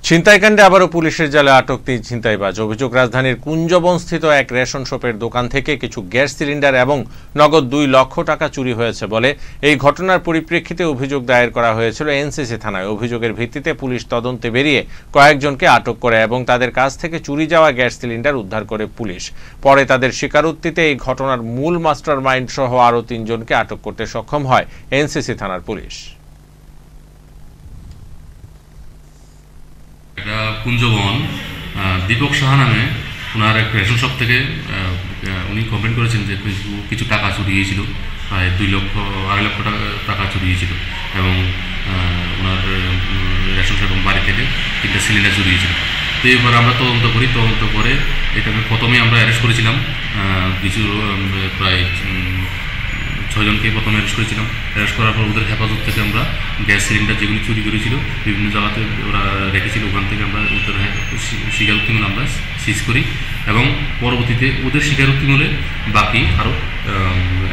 ছিনতাইকাণ্ডে আবারও পুলিশের জালে আটক ৩ ছিনতাইবাজ। অভিযোগ, রাজধানীর কুঞ্জবনস্থিত এক রেশন শপের দোকান থেকে কিছু গ্যাস সিলিন্ডার এবং নগদ ২ লক্ষ টাকা চুরি হয়েছে বলে এই ঘটনার পরিপ্রেক্ষিতে অভিযোগ দায়ের করা হয়েছিল এনসিসি থানায়। অভিযোগের ভিত্তিতে পুলিশ তদন্তে বেরিয়ে কয়েকজনকে আটক করে এবং তাদের কাছ থেকে চুরি যাওয়া গ্যাস সিলিন্ডার উদ্ধার করে পুলিশ। পরে তাদের স্বীকারোক্তিতে এই ঘটনার মূল মাস্টার মাইন্ড সহ আরও ৩ জনকে আটক করতে সক্ষম হয় এনসিসি থানার পুলিশ। কুঞ্জবন দীপক সাহা নামে ওনার এক রেশন শপ থেকে উনি কমপ্লেন করেছেন যে কিছু টাকা চুরি গিয়েছিল, প্রায় 2 লক্ষ 2.5 লক্ষ টাকা চুরি গিয়েছিল এবং ওনার রেশন শপ এবং বাড়ি থেকে 3টা সিলিন্ডার চুরি গিয়েছিল। তো এবার আমরা তদন্ত করে এটাকে প্রথমে আমরা অ্যারেস্ট করেছিলাম, কিছু প্রায় 6 জনকে প্রথমে অ্যারেস্ট করেছিলাম। অ্যারেস্ট করার পর ওদের হেফাজত থেকে আমরা গ্যাস সিলিন্ডার যেগুলি চুরি করেছিল বিভিন্ন জায়গাতে ওরা রেখেছিল, ওখান থেকে আমরা ওদের স্বীকারোক্তিমূল আমরা সিজ করি এবং পরবর্তীতে ওদের স্বীকারোক্তিমূলে বাকি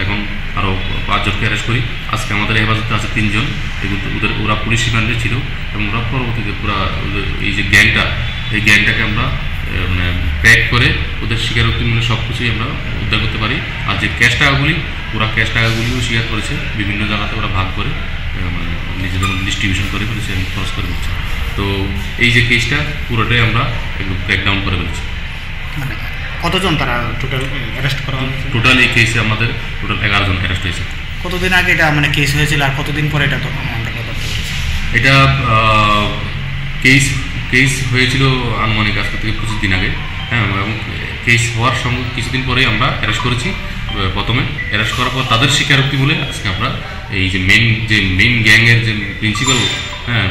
এখন আরও 5 জনকে অ্যারেস্ট করি। আজকে আমাদের হেফাজতে আছে 3 জন। ওরা পুলিশ রিমান্ডে ছিল এবং ওরা পরবর্তীতে পুরা এই যে এই গ্যাংটাকে আমরা মানে প্যাক করে ওদের স্বীকারোক্তিমূলে সব কিছুই আমরা উদ্ধার করতে পারি। আর যে ক্যাশ টাকাগুলিও স্বীকার করেছে, বিভিন্ন জায়গাতে ওরা ভাগ করে মানে নিজেদের ডিস্ট্রিবিউশন করে ফেলেছে এবং খরচ করে ফেলছে। তো এই যে কেসটা পুরোটাই আমরা একটু ব্রেকডাউন করে ফেলেছি। মানে কতজন তারা টোটাল অ্যারেস্ট করা হয়েছে? টোটাল এই কেসে আমাদের টোটাল 11 জন অ্যারেস্ট হয়েছে। কতদিন আগে এটা মানে কেস হয়েছিল আর কতদিন পরে এটা এটা কেস হয়েছিল আনুমানিক আজকে থেকে 25 দিন আগে, হ্যাঁ, এবং কেস হওয়ার সঙ্গে কিছুদিন পরেই আমরা অ্যারেস্ট করেছি। প্রথমে অ্যারেস্ট করার পর তাদের স্বীকারোক্তি বলে আজকে আমরা এই যে মেইন গ্যাংয়ের যে প্রিন্সিপাল, হ্যাঁ,